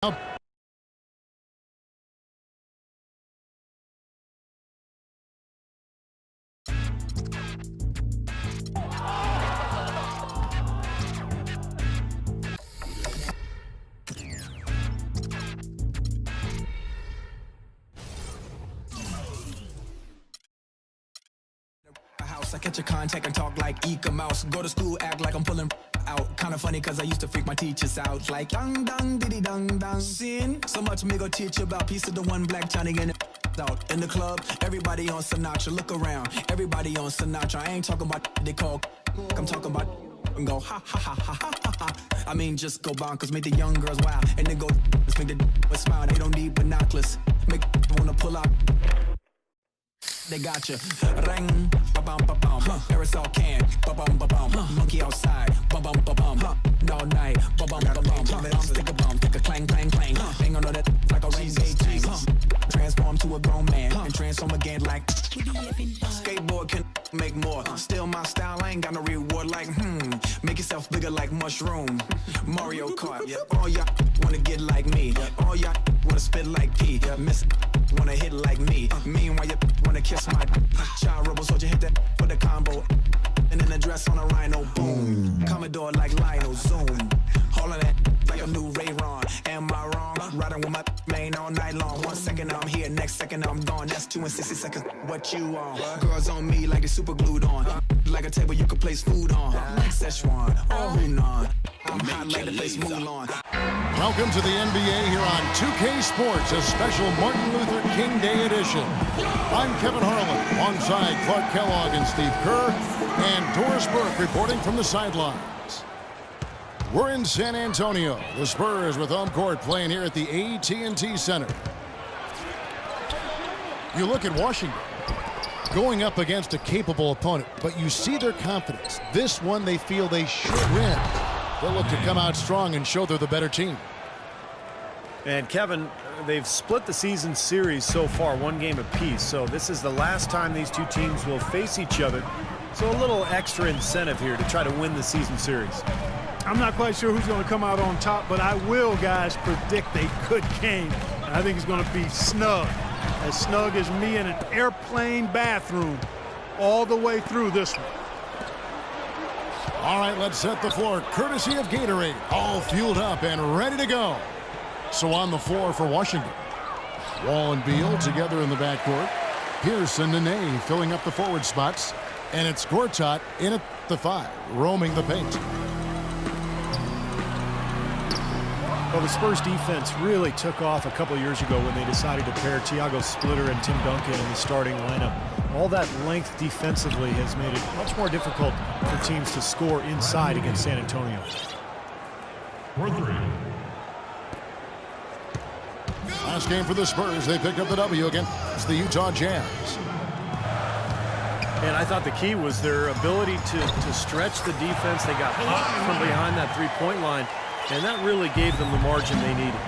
Up. I catch a contact and talk like Eka Mouse. Go to school, act like I'm pulling out. Kinda funny cause I used to freak my teachers out. Like dang dang diddy dang dang. Sin so much me go teach you about piece of the one black Johnny and out. In the club, everybody on Sinatra. Look around, everybody on Sinatra. I ain't talking about they call. I'm talking about and go ha ha ha ha ha ha ha. I mean just go bonkers, make the young girls wild. And then go let's make the smile. They don't need binoculars. Make wanna pull out. They got you. Ring, ba bum ba bum. Aerosol can, ba bum ba bum. Monkey outside, ba bum ba bum. All night, ba bum ba bum. Stick a bum, take a clang clang clang. Hang on to that like a rain day tank. Transform to a grown man and transform again like. Skateboard can make more. Still my style, I ain't got no reward like Make yourself bigger like mushroom. Mario Kart. All y'all wanna get like me. All y'all wanna spit like P. Miss wanna hit like me. Meanwhile you wanna kiss my child robo soldier hit that for the combo. And then the dress on a rhino, boom. Commodore like Lionel, zoom. All of that like a new Ray-Ron. Am I wrong? Riding with my main all night long. 1 second I'm here, next second I'm gone. That's 2 and 60 seconds. What you on? Girls on me like they super glued on. Like a table you could place food on. Like Szechuan or Hunan. I'm hot like the place Mulan. Welcome to the NBA here on 2K Sports, a special Martin Luther King Day edition. I'm Kevin Harlan, alongside Clark Kellogg and Steve Kerr, and Doris Burke reporting from the sidelines. We're in San Antonio. The Spurs with home court playing here at the AT&T Center. You look at Washington going up against a capable opponent, but you see their confidence. This one they feel they should win. They'll look to come out strong and show they're the better team. And Kevin, they've split the season series so far, 1 game apiece. So this is the last time these two teams will face each other. So a little extra incentive here to try to win the season series. I'm not quite sure who's going to come out on top, but I will, guys, predict a good game. And I think it's going to be snug as me in an airplane bathroom all the way through this one. All right, let's set the floor. Courtesy of Gatorade, all fueled up and ready to go. So on the floor for Washington, Wall and Beal together in the backcourt. Pierce and Nene filling up the forward spots. And it's Gortat in at the 5, roaming the paint. Well, the Spurs defense really took off a couple years ago when they decided to pair Thiago Splitter and Tim Duncan in the starting lineup. All that length defensively has made it much more difficult for teams to score inside against San Antonio. Last game for the Spurs, they picked up the W against the Utah Jazz. And I thought the key was their ability to stretch the defense. They got hot from behind that three-point line, and that really gave them the margin they needed.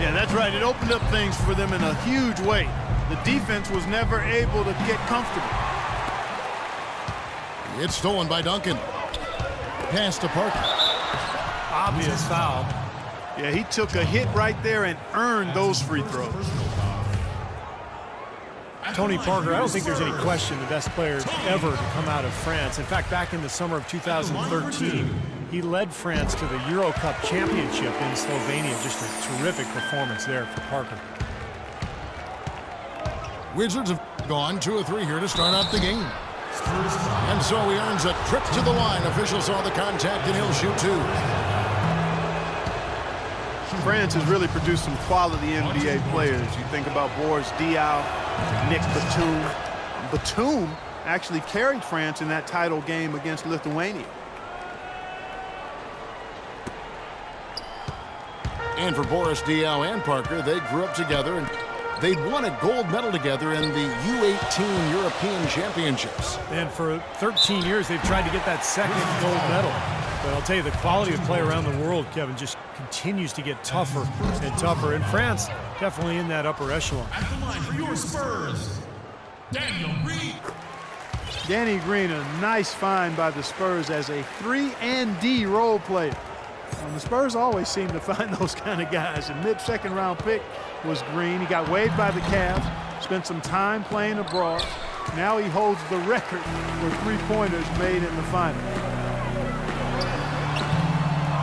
Yeah, that's right. It opened up things for them in a huge way. The defense was never able to get comfortable. It's stolen by Duncan. Pass to Parker. Obvious foul. Yeah, he took a hit right there and earned those free throws. Tony Parker, I don't think there's any question the best player ever to come out of France. In fact, back in the summer of 2013, he led France to the Euro Cup championship in Slovenia. Just a terrific performance there for Parker. Wizards have gone 2 or 3 here to start out the game. And so he earns a trip to the line. Officials saw the contact and he'll shoot 2. France has really produced some quality NBA players. You think about Boris Diaw, Nick Batum. Batum actually carried France in that title game against Lithuania. And for Boris Diaw and Parker, they grew up together and they'd won a gold medal together in the U18 European Championships. And for 13 years, they've tried to get that second gold medal. But I'll tell you, the quality of play around the world, Kevin, just continues to get tougher and tougher. And France definitely in that upper echelon. At the line for your Spurs, Daniel Green. Danny Green, a nice find by the Spurs as a 3-and-D role player. And the Spurs always seem to find those kind of guys. A mid-second round pick was Green. He got waived by the Cavs, spent some time playing abroad. Now he holds the record for three-pointers made in the final.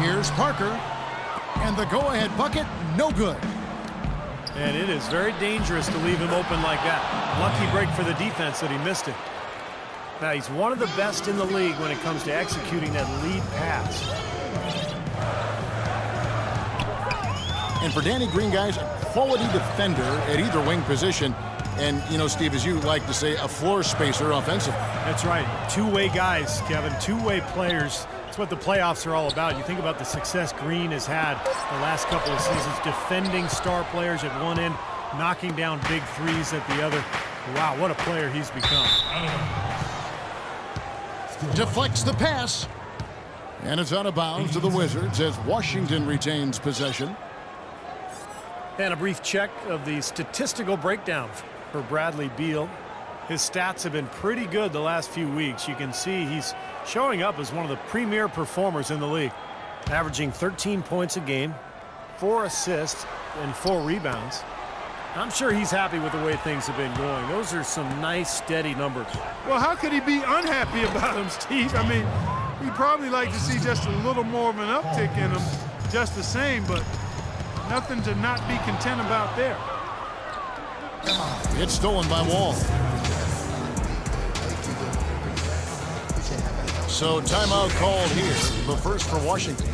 Here's Parker, and the go-ahead bucket, no good. And it is very dangerous to leave him open like that. Lucky break for the defense that he missed it. Now, he's one of the best in the league when it comes to executing that lead pass. And for Danny Green, guys, a quality defender at either wing position. And, you know, Steve, as you like to say, a floor spacer offensively. That's right. Two-way guys, Kevin. Two-way players. That's what the playoffs are all about. You think about the success Green has had the last couple of seasons, defending star players at one end, knocking down big threes at the other. Wow, what a player he's become. Deflects the pass. And it's out of bounds to the Wizards as Washington retains possession. And a brief check of the statistical breakdown for Bradley Beal. His stats have been pretty good the last few weeks. You can see he's showing up as one of the premier performers in the league, averaging 13 points a game, 4 assists, and 4 rebounds. I'm sure he's happy with the way things have been going. Those are some nice, steady numbers. Well, how could he be unhappy about him, Steve? I mean, he'd probably like to see just a little more of an uptick in him, just the same, but nothing to not be content about there. It's stolen by Wall. So timeout called here, the first for Washington,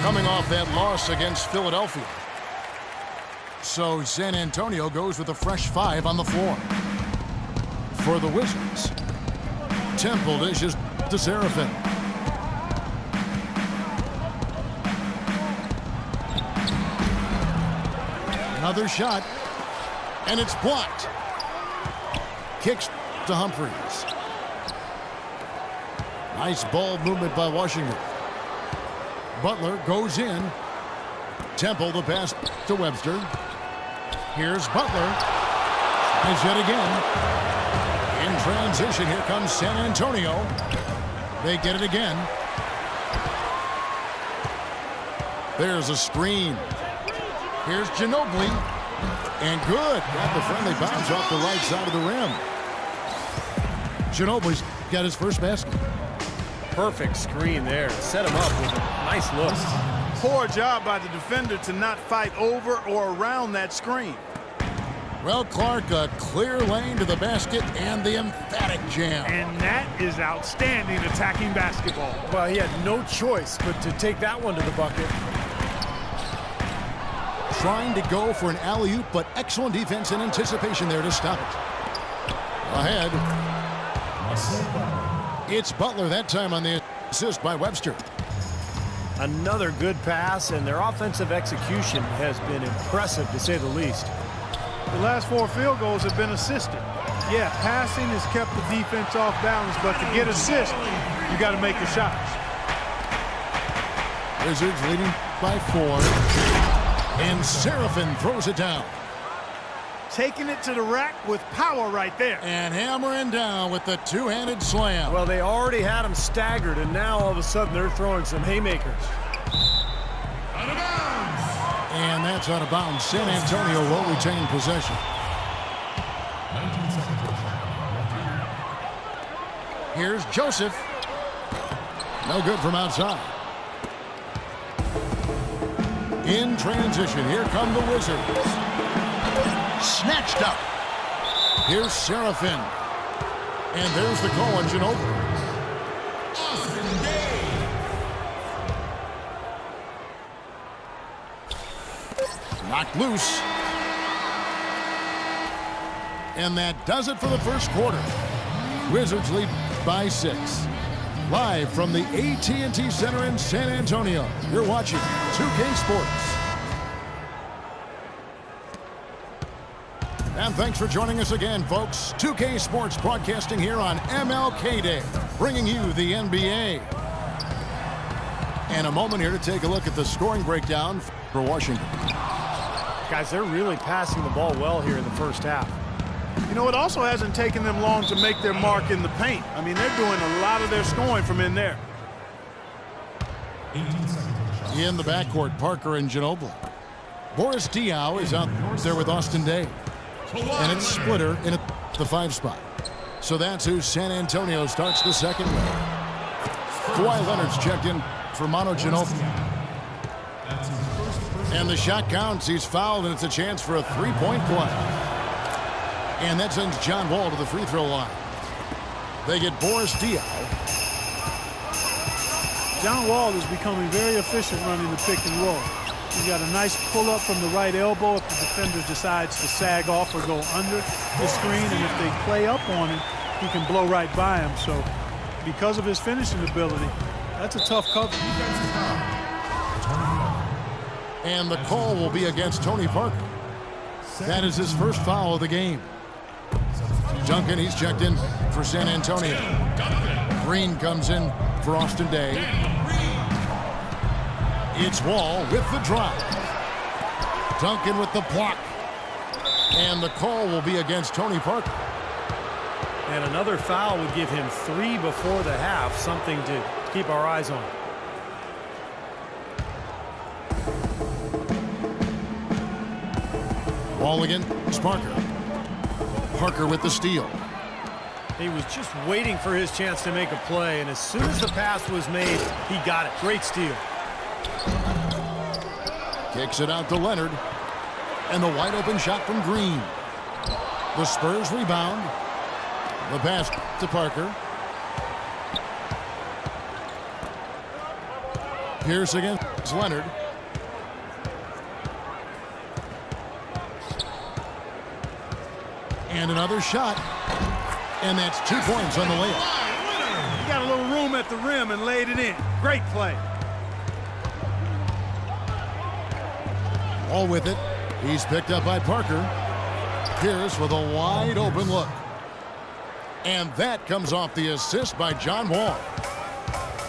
coming off that loss against Philadelphia. So San Antonio goes with a fresh 5 on the floor. For the Wizards, Temple dishes to Seraphin. Another shot, and it's blocked. Kicks to Humphries. Nice ball movement by Washington. Butler goes in. Temple the pass to Webster. Here's Butler. And yet again. In transition, here comes San Antonio. They get it again. There's a screen. Here's Ginobili. And good. Got the friendly bounce off the right side of the rim. Ginobili's got his first basket. Perfect screen there. Set him up with a nice look. Poor job by the defender to not fight over or around that screen. Well, Clark, a clear lane to the basket and the emphatic jam. And that is outstanding attacking basketball. Well, he had no choice but to take that one to the bucket. Trying to go for an alley-oop, but excellent defense and anticipation there to stop it. Ahead. It's Butler that time on the assist by Webster. Another good pass, and their offensive execution has been impressive, to say the least. The last 4 field goals have been assisted. Yeah, passing has kept the defense off balance, but to get assists, you got to make the shots. Wizards leading by 4. And Seraphin throws it down. Taking it to the rack with power right there. And hammering down with the two-handed slam. Well, they already had him staggered, and now all of a sudden they're throwing some haymakers. Out of bounds. And that's out of bounds. San Antonio will retain possession. 19 seconds. Here's Joseph. No good from outside. In transition, here come the Wizards. Snatched up. Here's Seraphin. And there's the call on Ginobili. Austin Day. Knocked loose. And that does it for the first quarter. Wizards lead by 6. Live from the AT&T Center in San Antonio, you're watching 2K Sports. And thanks for joining us again, folks. 2K Sports broadcasting here on MLK Day, bringing you the NBA. And a moment here to take a look at the scoring breakdown for Washington. Guys, they're really passing the ball well here in the first half. You know, it also hasn't taken them long to make their mark in the paint. I mean, they're doing a lot of their scoring from in there. 18 seconds. In the backcourt, Parker and Ginobili. Boris Diaw is out there with Austin Day. And it's Splitter in the 5 spot. So that's who San Antonio starts the second leg. Kawhi Leonard's checked in for Manu Ginobili. And the shot counts. He's fouled, and it's a chance for a 3-point play. And that sends John Wall to the free throw line. They get Boris Diaw. John Wall is becoming very efficient running the pick and roll. He's got a nice pull-up from the right elbow if the defender decides to sag off or go under the screen. And if they play up on him, he can blow right by him. So because of his finishing ability, that's a tough cover. And the call will be against Tony Parker. That is his first foul of the game. Duncan, he's checked in for San Antonio. Green comes in for Austin Day. It's Wall with the drop. Duncan with the block. And the call will be against Tony Parker. And another foul would give him 3 before the half, something to keep our eyes on. Wall against Parker. Parker with the steal. He was just waiting for his chance to make a play, and as soon as the pass was made, he got it. Great steal. Kicks it out to Leonard. And the wide open shot from Green. The Spurs rebound. The pass to Parker. Pierce against Leonard. And another shot. And that's 2 points on the layup. He got a little room at the rim and laid it in. Great play. All with it. He's picked up by Parker. Pierce with a wide open look. And that comes off the assist by John Wall.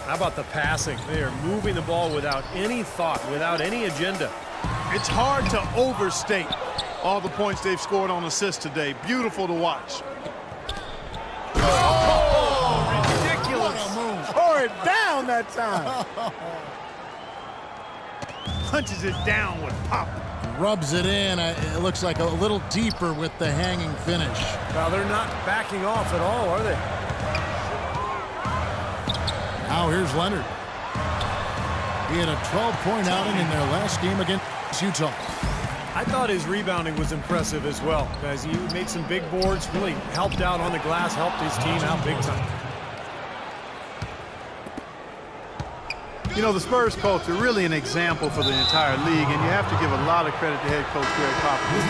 How about the passing? They are moving the ball without any thought, without any agenda. It's hard to overstate all the points they've scored on assists today. Beautiful to watch. Ridiculous. What a move. Tore it down that time. Punches it down with pop. Rubs it in. It looks like a little deeper with the hanging finish. Well, they're not backing off at all, are they? Now here's Leonard. He had a 12-point outing in their last game against Utah. I thought his rebounding was impressive as well, as he made some big boards, really helped out on the glass, helped his team out big time. You know, the Spurs culture, really an example for the entire league, and you have to give a lot of credit to head coach Greg Popovich.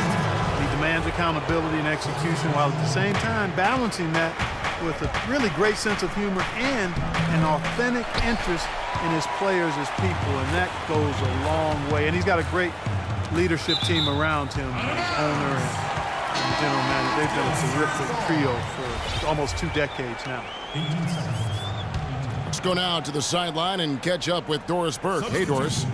He demands accountability and execution while at the same time balancing that with a really great sense of humor and an authentic interest in his players as people, and that goes a long way. And he's got a great leadership team around him, his owner and the general manager. They've been a terrific trio for almost 2 decades now. Let's go now to the sideline and catch up with Doris Burke. Hey, Doris.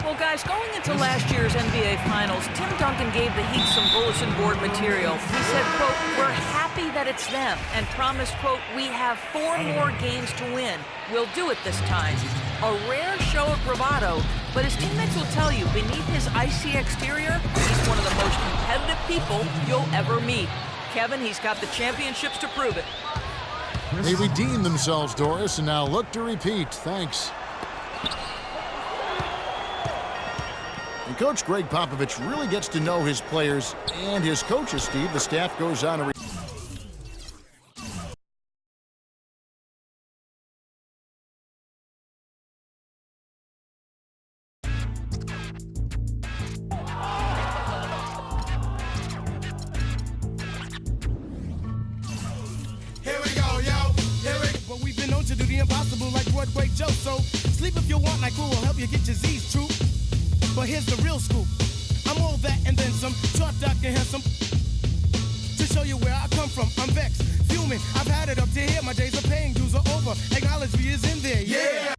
Well, guys, going into last year's NBA Finals, Tim Duncan gave the Heat some bulletin board material. He said, quote, "We're happy that it's them," and promised, quote, "We have 4 more games to win. We'll do it this time." A rare show of bravado, but his teammates will tell you, beneath his icy exterior, he's one of the most competitive people you'll ever meet. Kevin, he's got the championships to prove it. They redeemed themselves, Doris, and now look to repeat. Thanks. And Coach Greg Popovich really gets to know his players and his coaches, Steve. The staff goes on a to do the impossible like Broadway Joe. So sleep if you want, like who will help you get your Z's true. But here's the real scoop. I'm all that and then some. Short, dark, and handsome. To show you where I come from, I'm vexed, fuming. I've had it up to here. My days of paying dues are over. Acknowledge me is in there. Yeah.